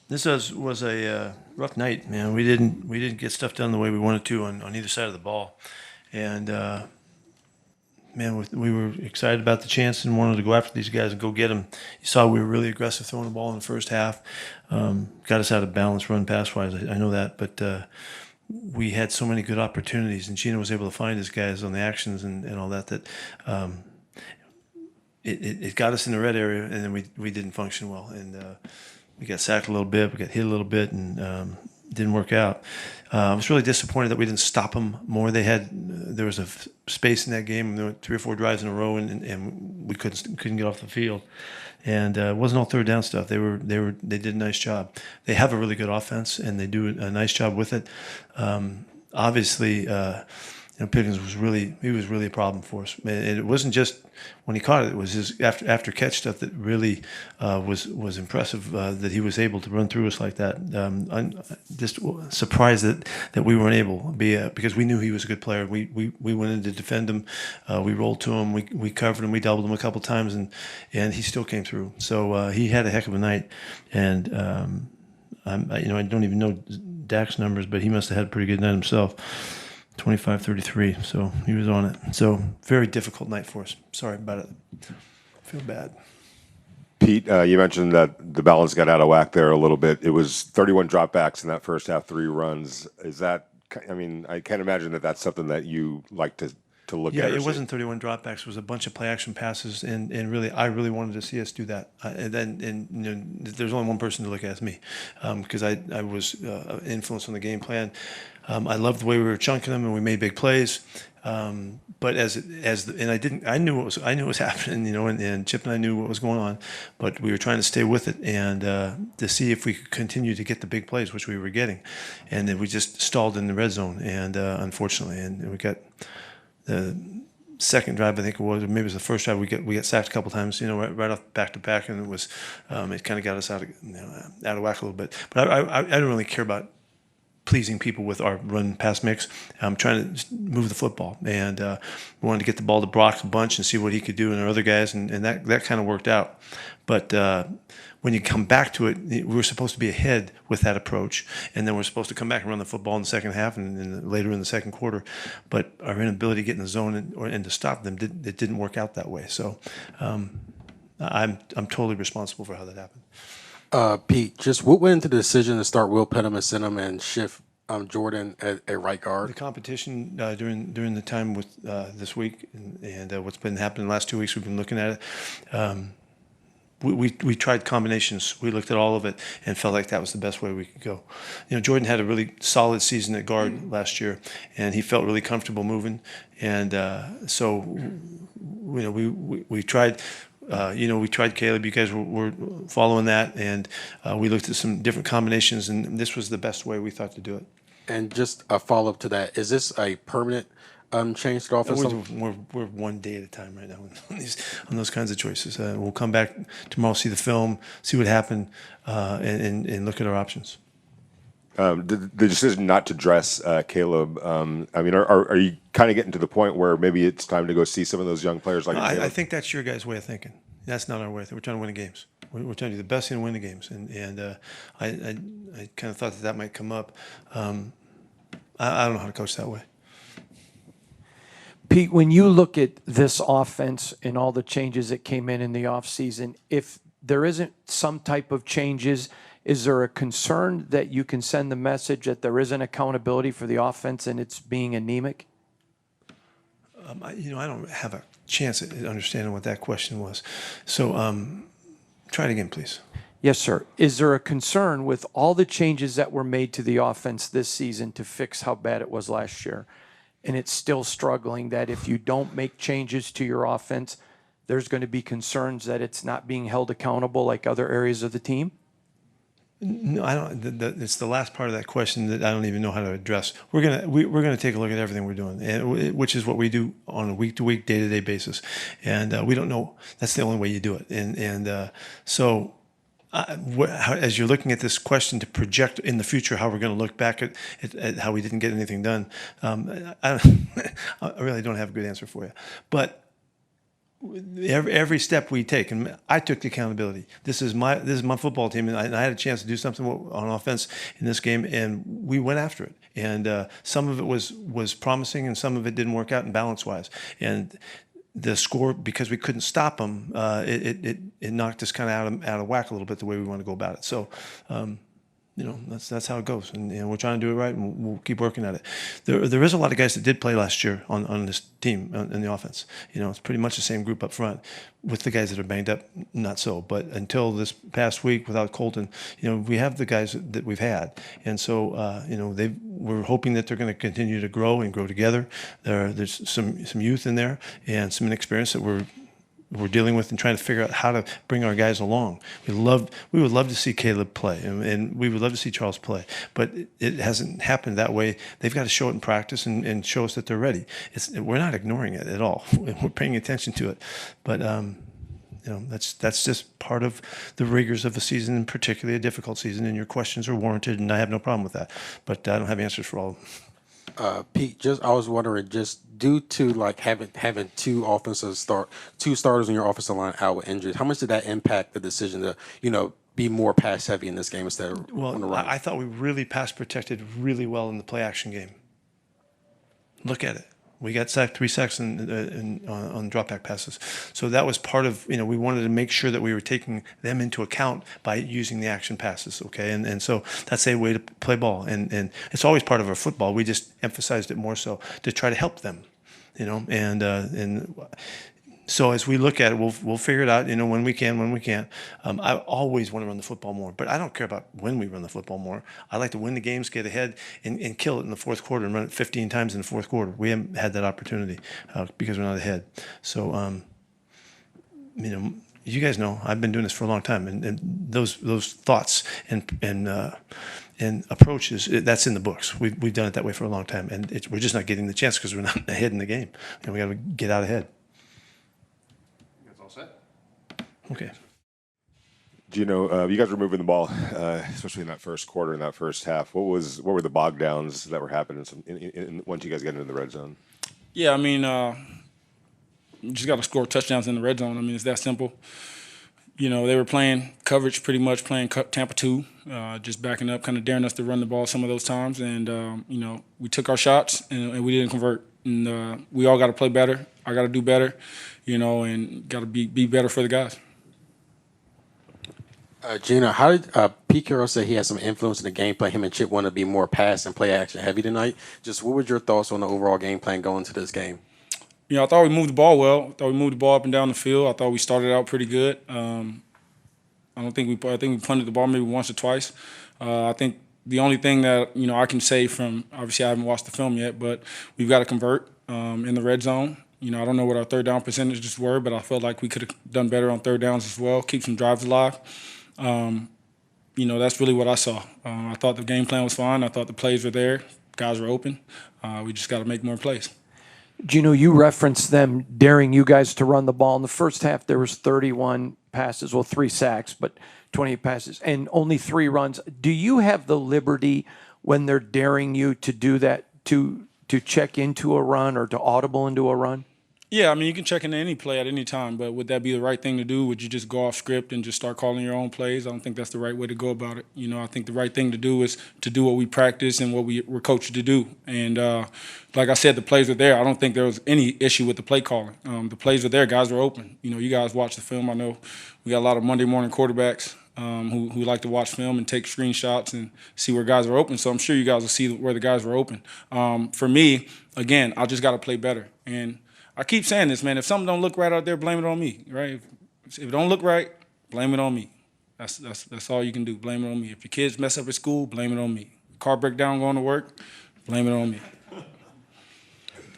This was a rough night, man. We didn't get stuff done the way we wanted to on either side of the ball, and man, we were excited about the chance and wanted to go after these guys and go get them. You saw we were really aggressive throwing the ball in the first half. Got us out of balance run pass wise. I know that, but we had so many good opportunities, and Geno was able to find his guys on the actions and all that. Um, it got us in the red area, and then we didn't function well, and we got sacked a little bit, we got hit a little bit, and didn't work out. I was really disappointed that we didn't stop them more. There was a space in that game. There were 3 or 4 drives in a row, and we couldn't get off the field. And it wasn't all third down stuff. They did a nice job. They have a really good offense, and they do a nice job with it. Obviously, Pickens was really a problem for us. And it wasn't just when he caught it; it was his after catch stuff that really was impressive. That he was able to run through us like that. I'm just surprised that we weren't able, because we knew he was a good player. We went in to defend him. We rolled to him. We covered him. We doubled him a couple times, and he still came through. So he had a heck of a night. And I don't even know Dak's numbers, but he must have had a pretty good night himself. 25-33, so he was on it. So very difficult night for us. Sorry about it. I feel bad. Pete, you mentioned that the balance got out of whack there a little bit. It was 31 dropbacks in that first half, 3 runs. Is that? I mean, I can't imagine that that's something that you like to look Yeah, at. it wasn't 31 dropbacks. It was a bunch of play action passes, and really, I really wanted to see us do that. There's only one person to look at, it's me, because I was influenced on the game plan. I loved the way we were chunking them, and we made big plays. But I knew it was happening, and Chip and I knew what was going on, but we were trying to stay with it and to see if we could continue to get the big plays, which we were getting, and then we just stalled in the red zone, and unfortunately, and we got the second drive, I think it was, or maybe it was the first drive. We got sacked a couple times, right off back to back, and it kind of got us out of whack a little bit. But I don't really care about pleasing people with our run pass mix. I'm trying to move the football, and we wanted to get the ball to Brock a bunch and see what he could do and our other guys, and that kind of worked out. But when you come back to it, we were supposed to be ahead with that approach, and then we're supposed to come back and run the football in the second half and later in the second quarter. But our inability to get in the zone and to stop them, it didn't work out that way. So I'm totally responsible for how that happened. Pete, just what went into the decision to start Will Penham and Sinham and shift Jordan at right guard? The competition during the time with this week and what's been happening the last 2 weeks, we've been looking at it. We tried combinations. We looked at all of it and felt like that was the best way we could go. Jordan had a really solid season at guard last year, and he felt really comfortable moving. And so, we tried. We tried Caleb. You guys were following that, and we looked at some different combinations, and this was the best way we thought to do it. And just a follow up to that, is this a permanent change to the offense? We're one day at a time right now on those kinds of choices. We'll come back tomorrow, see the film, see what happened, and look at our options. The decision not to dress Caleb. I mean, are you kind of getting to the point where maybe it's time to go see some of those young players like Caleb? I think that's your guys' way of thinking. That's not our way of thinking. We're trying to win the games. We're trying to do the best and win the games. And I kind of thought that might come up. I don't know how to coach that way. Pete, when you look at this offense and all the changes that came in the offseason, if there isn't some type of changes, is there a concern that you can send the message that there isn't accountability for the offense and it's being anemic? I don't have a chance at understanding what that question was. So try it again, please. Yes, sir. Is there a concern with all the changes that were made to the offense this season to fix how bad it was last year, and it's still struggling, that if you don't make changes to your offense, there's going to be concerns that it's not being held accountable like other areas of the team? No, I don't. It's the last part of that question that I don't even know how to address. We're gonna take a look at everything we're doing, which is what we do on a week-to-week, day-to-day basis, and we don't know. That's the only way you do it, so. As you're looking at this question to project in the future how we're going to look back at how we didn't get anything done, I really don't have a good answer for you. But every step we take, and I took the accountability. This is my football team, and I had a chance to do something on offense in this game, and we went after it. And some of it was promising, and some of it didn't work out in balance wise. And the score, because we couldn't stop them, it knocked us kind of out of whack a little bit the way we want to go about it. So. That's how it goes, and we're trying to do it right, and we'll keep working at it. There is a lot of guys that did play last year on this team in the offense. It's pretty much the same group up front, with the guys that are banged up, not so. But until this past week, without Colton, we have the guys that we've had, and so we're hoping that they're going to continue to grow and grow together. There's some youth in there and some inexperience that we're dealing with and trying to figure out how to bring our guys along. We would love to see Caleb play, and we would love to see Charles play, but it hasn't happened that way. They've got to show it in practice and show us that they're ready. We're not ignoring it at all. We're paying attention to it, but that's just part of the rigors of a season, and particularly a difficult season. And your questions are warranted, and I have no problem with that. But I don't have answers for all of them. Pete, I was wondering, just due to like having two starters in your offensive line out with injuries, how much did that impact the decision to be more pass heavy in this game instead of on the run? I thought we really pass protected really well in the play action game. Look at it. We got 3 sacks on drop back passes. So that was part of, we wanted to make sure that we were taking them into account by using the action passes, okay? And so that's a way to play ball. And it's always part of our football. We just emphasized it more so to try to help them, and so as we look at it, we'll figure it out, when we can, when we can't. I always want to run the football more, but I don't care about when we run the football more. I like to win the games, get ahead, and kill it in the fourth quarter and run it 15 times in the fourth quarter. We haven't had that opportunity because we're not ahead. So, you guys know I've been doing this for a long time, and those thoughts and approaches, that's in the books. We've done it that way for a long time, and we're just not getting the chance because we're not ahead in the game, and we got to get out ahead. Okay. Geno, you guys were moving the ball, especially in that first quarter, in that first half. What were the bog downs that were happening once you guys get into the red zone? Yeah, I mean, you just got to score touchdowns in the red zone. I mean, it's that simple. They were playing coverage, pretty much playing Tampa 2, just backing up, kind of daring us to run the ball some of those times. And, we took our shots and we didn't convert. And we all got to play better. I got to do better, and got to be better for the guys. Geno, how did Pete Carroll say he had some influence in the game plan? Him and Chip want to be more pass and play action heavy tonight. Just what was your thoughts on the overall game plan going into this game? I thought we moved the ball well. I thought we moved the ball up and down the field. I thought we started out pretty good. I think we punted the ball maybe once or twice. I think the only thing that I can say from, obviously I haven't watched the film yet, but we've got to convert in the red zone. I don't know what our third down percentages were, but I felt like we could have done better on third downs as well, keep some drives alive. That's really what I saw. I thought the game plan was fine. I thought the plays were there. Guys were open. We just got to make more plays. Geno, you referenced them daring you guys to run the ball. In the first half, there was 31 passes, 3 sacks, but 28 passes, and only 3 runs. Do you have the liberty when they're daring you to do that, to check into a run or to audible into a run? Yeah, I mean, you can check into any play at any time, but would that be the right thing to do? Would you just go off script and just start calling your own plays? I don't think that's the right way to go about it. I think the right thing to do is to do what we practice and what we're coached to do. And like I said, the plays were there. I don't think there was any issue with the play calling. The plays were there. Guys were open. You guys watch the film. I know we got a lot of Monday morning quarterbacks who like to watch film and take screenshots and see where guys are open. So I'm sure you guys will see where the guys were open. For me, again, I just got to play better. And I keep saying this, man. If something don't look right out there, blame it on me, right? If it don't look right, blame it on me. That's all you can do. Blame it on me. If your kids mess up at school, blame it on me. Car break down going to work, blame it on me.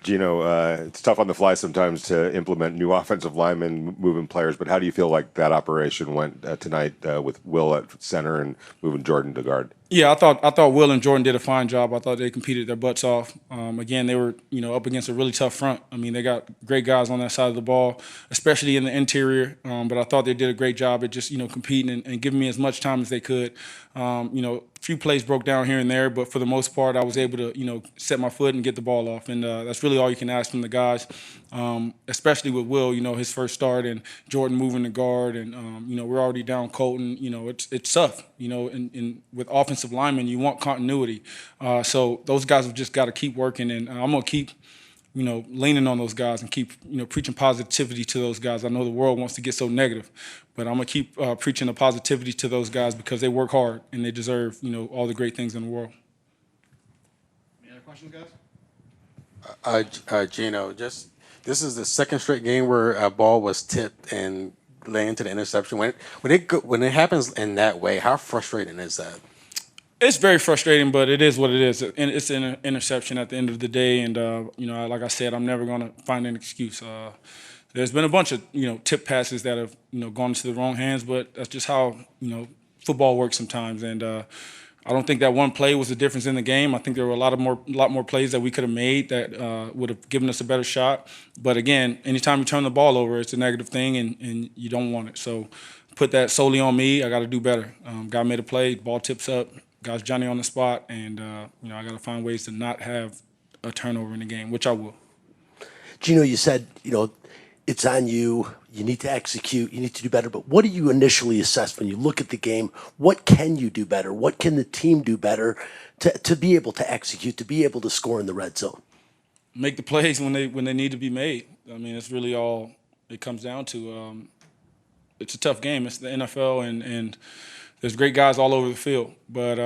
Geno, it's tough on the fly sometimes to implement new offensive linemen, moving players, but how do you feel like that operation went tonight with Will at center and moving Jordan to guard? Yeah, I thought Will and Jordan did a fine job. I thought they competed their butts off. Again, they were up against a really tough front. I mean, they got great guys on that side of the ball, especially in the interior. But I thought they did a great job at just competing and giving me as much time as they could. A few plays broke down here and there, but for the most part, I was able to set my foot and get the ball off, and that's really all you can ask from the guys. especially with Will, his first start and Jordan moving the guard, and we're already down Colton. It's tough. And with offensive linemen, you want continuity. So those guys have just got to keep working, and I'm gonna keep leaning on those guys and keep, preaching positivity to those guys. I know the world wants to get so negative, but I'm going to keep preaching the positivity to those guys because they work hard and they deserve, all the great things in the world. Any other questions, guys? Geno, this is the second straight game where a ball was tipped and led into the interception. When it happens in that way, how frustrating is that? It's very frustrating, but it is what it is. And it's an interception at the end of the day. And, like I said, I'm never going to find an excuse. There's been a bunch of, tip passes that have, gone into the wrong hands, but that's just how, football works sometimes. And I don't think that one play was the difference in the game. I think there were a lot more plays that we could have made that would have given us a better shot. But again, anytime you turn the ball over, it's a negative thing, and you don't want it. So put that solely on me. I got to do better. Guy made a play, ball tips up. Guys, Johnny on the spot, and I got to find ways to not have a turnover in the game, which I will. Geno, you said, it's on you. You need to execute. You need to do better. But what do you initially assess when you look at the game? What can you do better? What can the team do better to be able to execute, to be able to score in the red zone? Make the plays when they need to be made. I mean, it's really all it comes down to. It's a tough game. It's the NFL, and there's great guys all over the field, but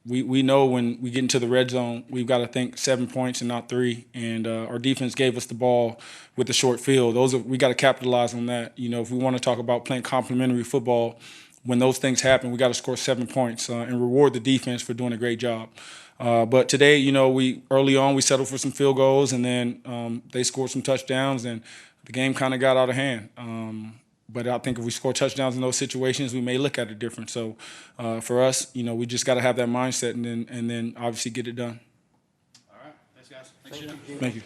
we know when we get into the red zone, we've got to think 7 points and not 3. And our defense gave us the ball with the short field. We got to capitalize on that. If we want to talk about playing complementary football, when those things happen, we got to score 7 points and reward the defense for doing a great job. But today, we early on we settled for some field goals, and then they scored some touchdowns, and the game kind of got out of hand. But I think if we score touchdowns in those situations, we may look at it different. So for us, we just got to have that mindset and then obviously get it done. All right. Thanks, guys. Thank you.